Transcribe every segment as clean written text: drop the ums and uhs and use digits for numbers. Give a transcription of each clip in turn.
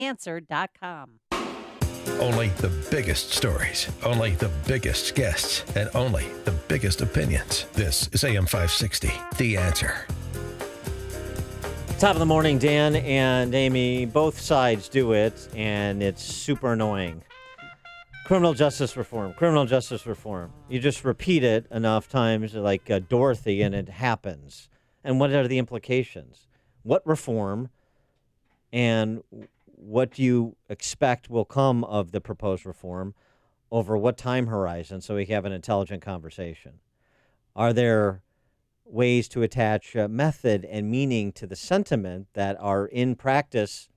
answer.com. Only the biggest stories, only the biggest guests, and only the biggest opinions. This is AM 560, The Answer. Top of the morning, Dan and Amy. Both sides do it, and it's super annoying. Criminal justice reform, criminal justice reform. You just repeat it enough times like Dorothy, and it happens. And what are the implications? What reform and what do you expect will come of the proposed reform over what time horizon so we can have an intelligent conversation? Are there ways to attach method and meaning to the sentiment that are in practice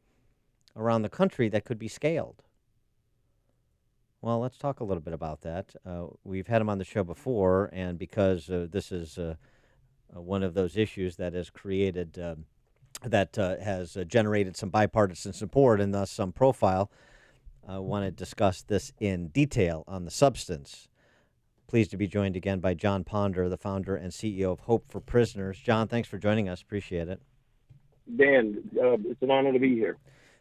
around the country that could be scaled? Well, let's talk a little bit about that. We've had him on the show before, and because this is one of those issues that has created, has generated some bipartisan support and thus some profile, I want to discuss this in detail on the substance. Pleased to be joined again by Jon Ponder, the founder and CEO of Hope for Prisoners. John, thanks for joining us. Appreciate it. Dan, it's an honor to be here.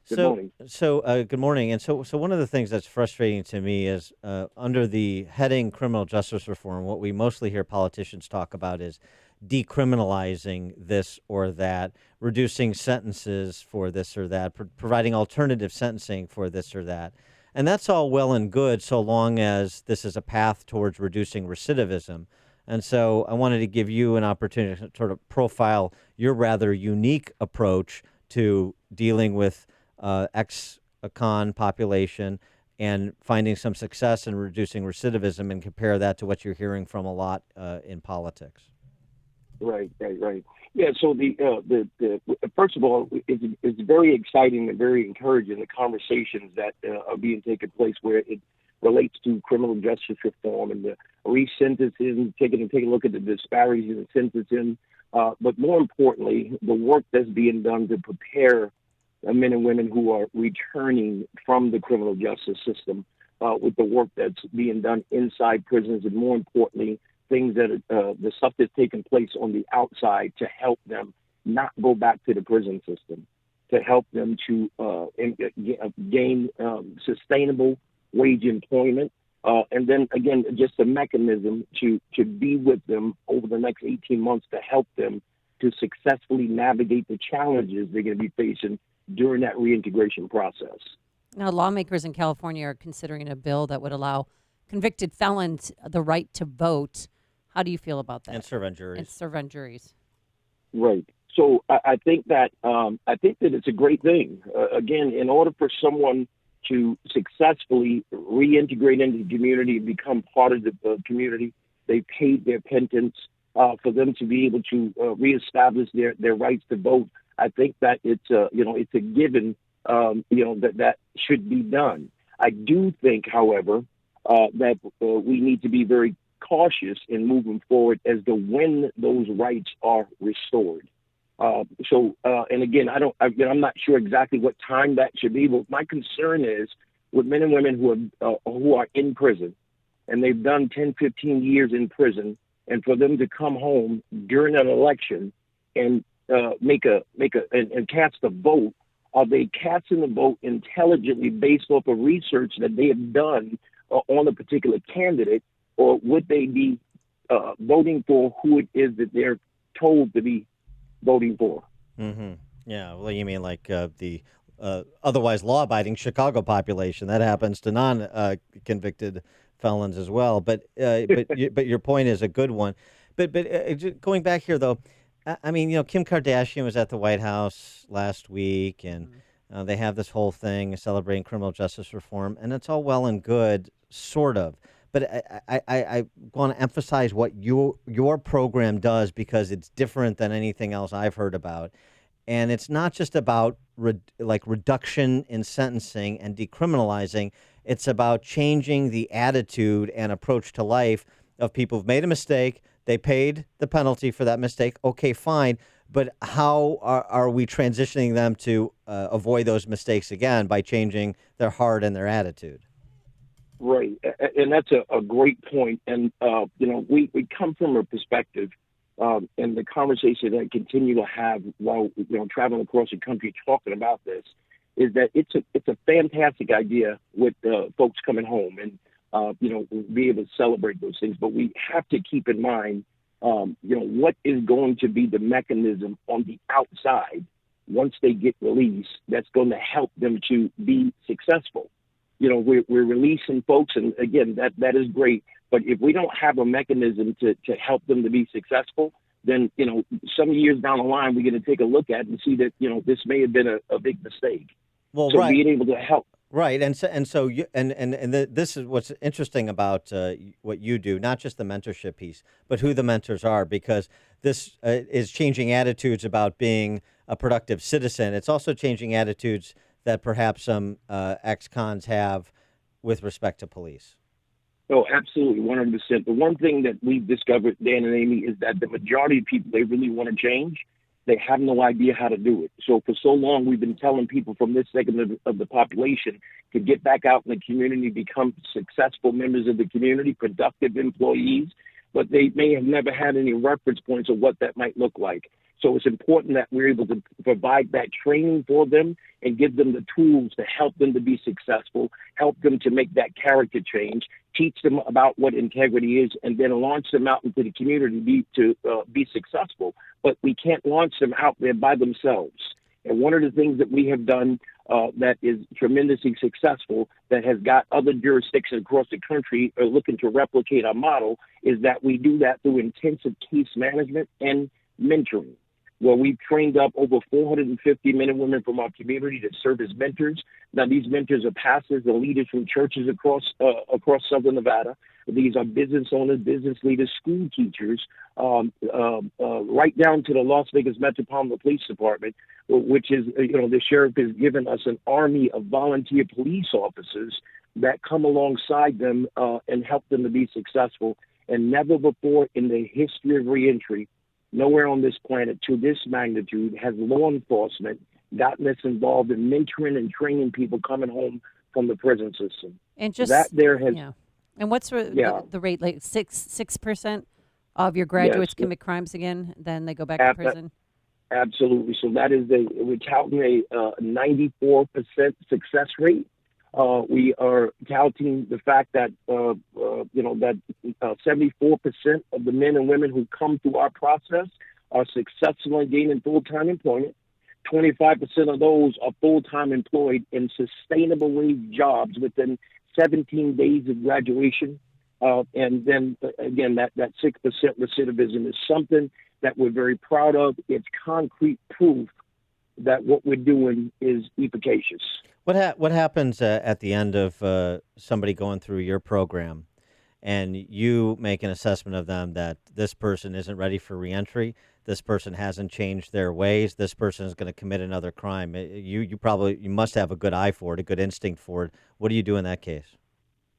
Good morning. Good morning. And so one of the things that's frustrating to me is under the heading criminal justice reform, what we mostly hear politicians talk about is decriminalizing this or that, reducing sentences for this or that, providing alternative sentencing for this or that. And that's all well and good so long as this is a path towards reducing recidivism. And so I wanted to give you an opportunity to sort of profile your rather unique approach to dealing with ex-con population and finding some success in reducing recidivism, and compare that to what you're hearing from a lot in politics. Right. Yeah. So the first of all, it's very exciting and very encouraging, the conversations that are being taken place where it relates to criminal justice reform and the resentencing, taking a look at the disparities in sentencing, but more importantly, the work that's being done to prepare men and women who are returning from the criminal justice system, with the work that's being done inside prisons, and more importantly, things that the stuff that's taking place on the outside to help them not go back to the prison system, to help them to gain sustainable wage employment, and then again, just a mechanism to be with them over the next 18 months to help them to successfully navigate the challenges they're going to be facing during that reintegration process. Now, lawmakers in California are considering a bill that would allow convicted felons the right to vote. How do you feel about that? And serve on juries. Right. So I think that it's a great thing. Again, in order for someone to successfully reintegrate into the community and become part of the community, they paid their penance. For them to be able to reestablish their rights to vote, I think that it's a given, that should be done. I do think, however, that we need to be very cautious in moving forward as to when those rights are restored. And again, I'm not sure exactly what time that should be, but my concern is with men and women who are in prison, and they've done 10, 15 years in prison, and for them to come home during an election and and cast a vote. Are they casting the vote intelligently based off of research that they have done on a particular candidate, or would they be voting for who it is that they're told to be voting for? Mm-hmm. Yeah. Well, you mean like the otherwise law-abiding Chicago population? That happens to non-convicted felons as well. But your point is a good one. But going back here though, I mean, Kim Kardashian was at the White House last week, and they have this whole thing celebrating criminal justice reform, and it's all well and good, sort of. But I want to emphasize what your program does, because it's different than anything else I've heard about. And it's not just about reduction in sentencing and decriminalizing. It's about changing the attitude and approach to life of people who've made a mistake. They paid the penalty for that mistake. Okay, fine. But how are we transitioning them to avoid those mistakes again by changing their heart and their attitude? Right. And that's a great point. And, we come from a perspective and the conversation that I continue to have while, traveling across the country talking about this is that it's a fantastic idea with folks coming home and be able to celebrate those things. But we have to keep in mind, what is going to be the mechanism on the outside once they get released that's going to help them to be successful. We're releasing folks, and again, that is great. But if we don't have a mechanism to help them to be successful, then, some years down the line, we're going to take a look at it and see that, this may have been a big mistake. Well, so right. being able to help. Right, this is what's interesting about what you do, not just the mentorship piece, but who the mentors are, because this is changing attitudes about being a productive citizen. It's also changing attitudes that perhaps some ex-cons have with respect to police. Oh, absolutely, 100%. The one thing that we've discovered, Dan and Amy, is that the majority of people, they really want to change. They have no idea how to do it. So for so long, we've been telling people from this segment of the population to get back out in the community, become successful members of the community, productive employees, but they may have never had any reference points of what that might look like. So it's important that we're able to provide that training for them and give them the tools to help them to be successful, help them to make that character change, teach them about what integrity is, and then launch them out into the community to be successful. But we can't launch them out there by themselves. And one of the things that we have done that is tremendously successful, that has got other jurisdictions across the country looking to replicate our model, is that we do that through intensive case management and mentoring, where we've trained up over 450 men and women from our community to serve as mentors. Now, these mentors are pastors and leaders from churches across Southern Nevada. These are business owners, business leaders, school teachers, right down to the Las Vegas Metropolitan Police Department, which is, the sheriff has given us an army of volunteer police officers that come alongside them and help them to be successful. And never before in the history of reentry, nowhere on this planet to this magnitude has law enforcement gotten us involved in mentoring and training people coming home from the prison system. And just that there has, yeah. And what's the rate? Like 6% of your graduates commit crimes again, then they go back to prison. Absolutely. So that is we're touting a 94% success rate. We are touting the fact that, that 74% of the men and women who come through our process are successful in gaining full-time employment. 25% of those are full-time employed in sustainable wage jobs within 17 days of graduation. And then, again, that 6% recidivism is something that we're very proud of. It's concrete proof that what we're doing is efficacious. What happens at the end of somebody going through your program and you make an assessment of them that this person isn't ready for reentry, this person hasn't changed their ways, this person is going to commit another crime? You must have a good eye for it, a good instinct for it. What do you do in that case?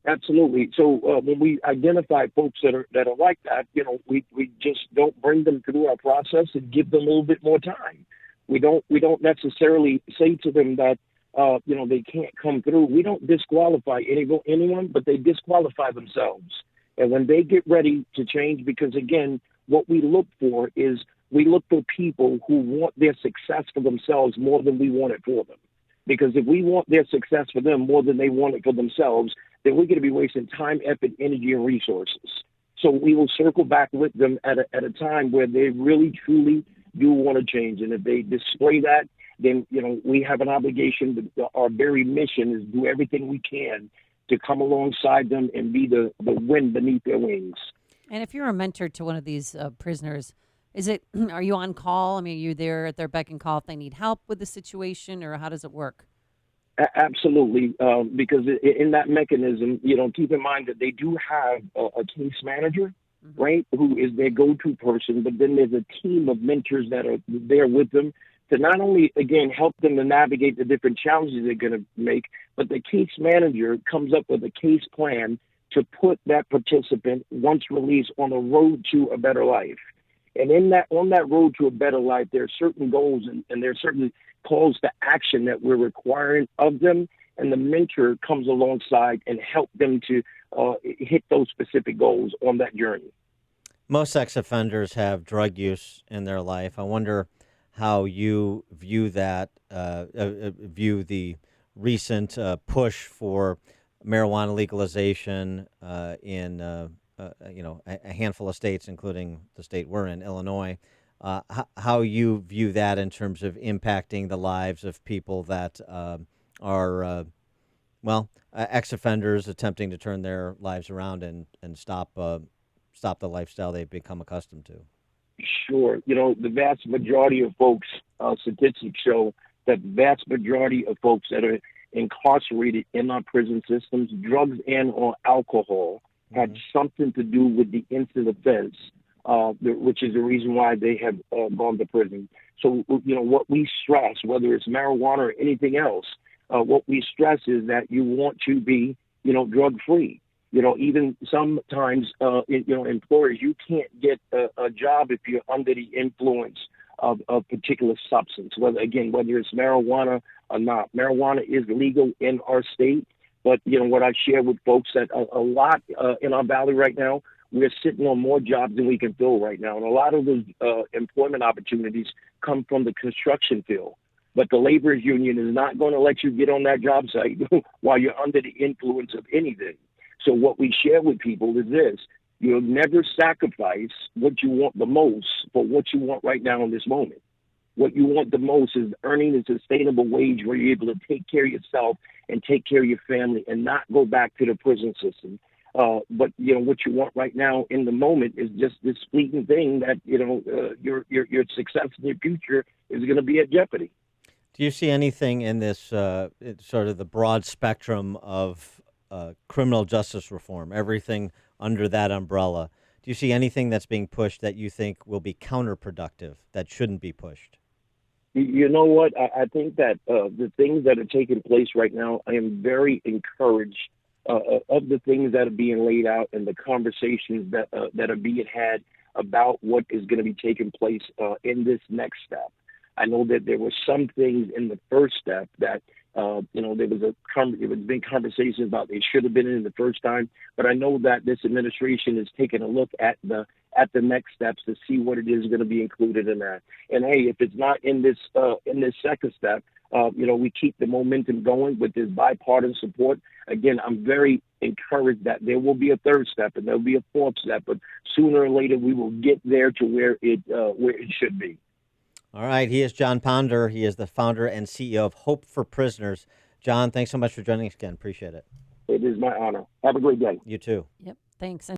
Absolutely. So when we identify folks that are like that, we just don't bring them through our process and give them a little bit more time. We don't necessarily say to them that they can't come through. We don't disqualify anyone, but they disqualify themselves. And when they get ready to change, because again, what we look for is we look for people who want their success for themselves more than we want it for them. Because if we want their success for them more than they want it for themselves, then we're going to be wasting time, effort, energy, and resources. So we will circle back with them at a time where they really, truly do want to change. And if they display that, then, we have an obligation. Our very mission is do everything we can to come alongside them and be the wind beneath their wings. And if you're a mentor to one of these prisoners, are you on call? I mean, are you there at their beck and call if they need help with the situation, or how does it work? Absolutely, because in that mechanism, keep in mind that they do have a case manager, mm-hmm. right, who is their go-to person, but then there's a team of mentors that are there with them to not only, again, help them to navigate the different challenges they're going to make, but the case manager comes up with a case plan to put that participant, once released, on the road to a better life. And on that road to a better life, there are certain goals and there are certain calls to action that we're requiring of them, and the mentor comes alongside and help them to hit those specific goals on that journey. Most sex offenders have drug use in their life. I wonder how you view that, view the recent push for marijuana legalization in a handful of states, including the state we're in, Illinois. How you view that in terms of impacting the lives of people that are ex-offenders attempting to turn their lives around and stop the lifestyle they've become accustomed to. Sure. The vast majority of folks, statistics show that the vast majority of folks that are incarcerated in our prison systems, drugs and or alcohol, had something to do with the instant offense, which is the reason why they have gone to prison. So, what we stress, whether it's marijuana or anything else, what we stress is that you want to be, drug-free. Even sometimes, employers, you can't get a job if you're under the influence of a particular substance, whether it's marijuana or not. Marijuana is legal in our state, but, what I share with folks that a lot in our valley right now, we're sitting on more jobs than we can fill right now. And a lot of those employment opportunities come from the construction field. But the laborers union is not going to let you get on that job site while you're under the influence of anything. So what we share with people is this: you'll never sacrifice what you want the most for what you want right now in this moment. What you want the most is earning a sustainable wage where you're able to take care of yourself and take care of your family and not go back to the prison system. But what you want right now in the moment is just this fleeting thing that, your success in your future is going to be at jeopardy. Do you see anything in this sort of the broad spectrum of criminal justice reform, everything under that umbrella? Do you see anything that's being pushed that you think will be counterproductive, that shouldn't be pushed? You know what? I think that the things that are taking place right now, I am very encouraged of the things that are being laid out and the conversations that are being had about what is going to be taking place in this next step. I know that there were some things in the first step that, there was big conversations about they should have been in the first time. But I know that this administration is taking a look at the next steps to see what it is going to be included in that. And hey, if it's not in this second step, we keep the momentum going with this bipartisan support. Again, I'm very encouraged that there will be a third step and there'll be a fourth step, but sooner or later we will get there to where it should be. All right. He is Jon Ponder. He is the founder and CEO of Hope for Prisoners. Jon, thanks so much for joining us again. Appreciate it. It is my honor. Have a great day. You too. Yep. Thanks.